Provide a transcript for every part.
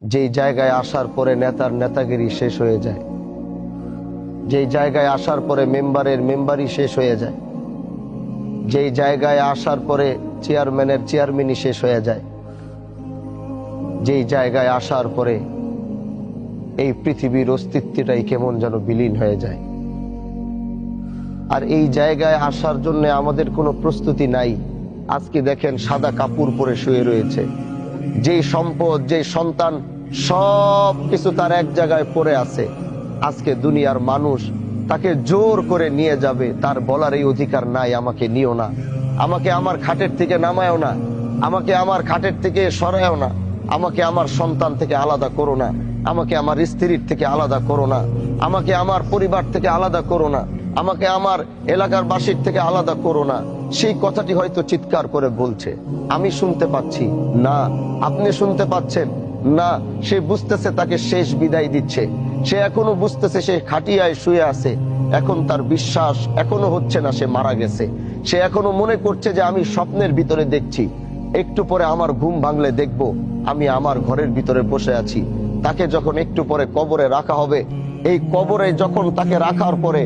যেই জায়গায় আসার পরে নেতার নেতাগিরি শেষ হয়ে যায়, যেই জায়গায় আসার পরে মেম্বারের মেম্বারি শেষ হয়ে যায়, যেই জায়গায় আসার পরে চেয়ারম্যানের চেয়ারম্যানই শেষ হয়ে যায়, যেই জায়গায় আসার পরে এই পৃথিবীর অস্তিত্বটাই কেমন যেন বিলীন হয়ে যায়। আর এই জায়গায় আসার জন্য আমাদের কোনো প্রস্তুতি নাই। আজকে দেখেন সাদা কাপড় পরে শুয়ে রয়েছে, যেই সম্পদ, যেই সন্তান, সব কিছু তার এক জায়গায় পড়ে আছে। আজকে দুনিয়ার মানুষ তাকে জোর করে নিয়ে যাবে, তার বলার এই অধিকার নাই আমাকে নিও না, আমাকে আমার খাটের থেকে নামায়ও না, আমাকে আমার খাটের থেকে সরায়ও না, আমাকে আমার সন্তান থেকে আলাদা করো না, আমাকে আমার স্ত্রীর থেকে আলাদা করো না, আমাকে আমার পরিবার থেকে আলাদা করো না, আমাকে আমার এলাকার বাসীর থেকে আলাদা করো না। সেই কথাটি হয়তো চিৎকার করে বলছে, আমি শুনতে পাচ্ছি না, আপনি শুনতে পাচ্ছেন না। সে বুঝতেছে তাকে শেষ বিদায় দিচ্ছে, সে এখনো বুঝতেছে সে খাটিয়ায় শুয়ে আছে, এখন তার বিশ্বাস এখনো হচ্ছে না সে মারা গেছে। সে এখনো মনে করছে যে আমি স্বপ্নের ভিতরে দেখছি, একটু পরে আমার ঘুম ভাঙলে দেখব আমি আমার ঘরের ভিতরে বসে আছি। তাকে যখন একটু পরে কবরে রাখা হবে, এই কবরে যখন তাকে রাখার পরে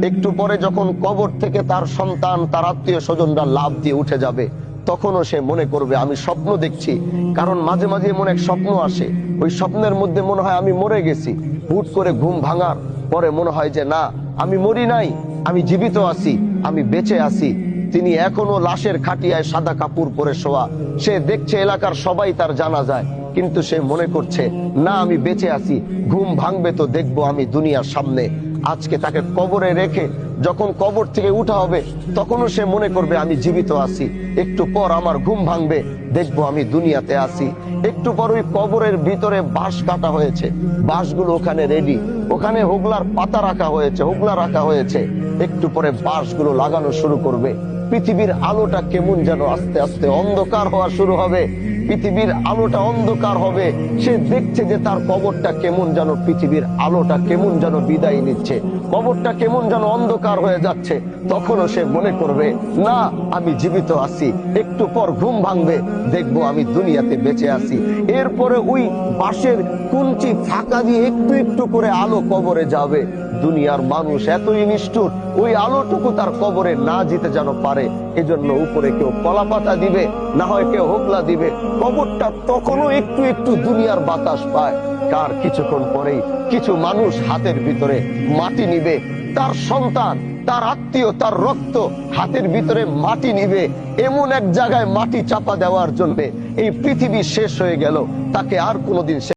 একটু পরে যখন কবর থেকে তার সন্তান, তার আত্মীয় স্বজনরা লাফ দিয়ে উঠে যাবে, তখনও সে মনে করবে আমি স্বপ্ন দেখছি। কারণ মাঝে মাঝে এমন এক স্বপ্ন আসে, ওই স্বপ্নের মধ্যে মনে হয় আমি মরে গেছি। হুট করে ঘুম ভাঙার পরে মনে হয় যে না, আমি মরি নাই, আমি জীবিত আছি, আমি বেঁচে আছি। তিনি এখনো লাশের খাটিয়ায় সাদা কাপড় পরে শোয়া। সে দেখছে এলাকার সবাই তার জানা যায়, কিন্তু সে মনে করছে না, আমি বেঁচে আছি, ঘুম ভাঙবে তো দেখবো আমি দুনিয়ার সামনে। আজকে তাকে কবরে রেখে যখন কবর থেকে উঠা হবে, তখনও সে মনে করবে আমি জীবিত আছি, একটু পর আমার ঘুম ভাঙবে, দেখবো আমি দুনিয়াতে আছি। একটু পর ওই কবরের ভিতরে বাঁশ কাটা হয়েছে, বাঁশগুলো ওখানে রেডি, ওখানে হোগলার পাতা রাখা হয়েছে, হোগলা রাখা হয়েছে। একটু পরে বাঁশগুলো লাগানো শুরু করবে। পৃথিবীর আলোটা কেমন যেন আস্তে আস্তে অন্ধকার হওয়া শুরু হবে, পৃথিবীর আলোটা অন্ধকার হবে। সে দেখছে যে তার কবরটা কেমন যেন, পৃথিবীর আলোটা কেমন যেন বিদায় নিচ্ছে, কবরটা কেমন যেন অন্ধকার হয়ে যাচ্ছে। তখনও সে মনে করবে না, আমি জীবিত আছি, একটু পর ঘুম ভাঙবে, দেখবো আমি দুনিয়াতে বেঁচে আছি। এরপরে ওই বাঁশের কুঞ্চি ফাঁকা দিয়ে একটু একটু করে আলো কবরে যাবে। দুনিয়ার মানুষ এতই নিষ্ঠুর, ওই আলোটুকু তার কবরে না যেতে যেন পারে, এজন্য উপরে কেউ কলা পাতা দিবে, না হয় কেউ হোগলা দিবে। কবরটা তখনও একটু একটু দুনিয়ার বাতাস পায়। কার কিছুক্ষণ পরেই কিছু মানুষ হাতের ভিতরে মাটি নিবে, তার সন্তান, তার আত্মীয়, তার রক্ত হাতের ভিতরে মাটি নিবে, এমন এক জায়গায় মাটি চাপা দেওয়ার জন্য এই পৃথিবী শেষ হয়ে গেল, তাকে আর কোনোদিন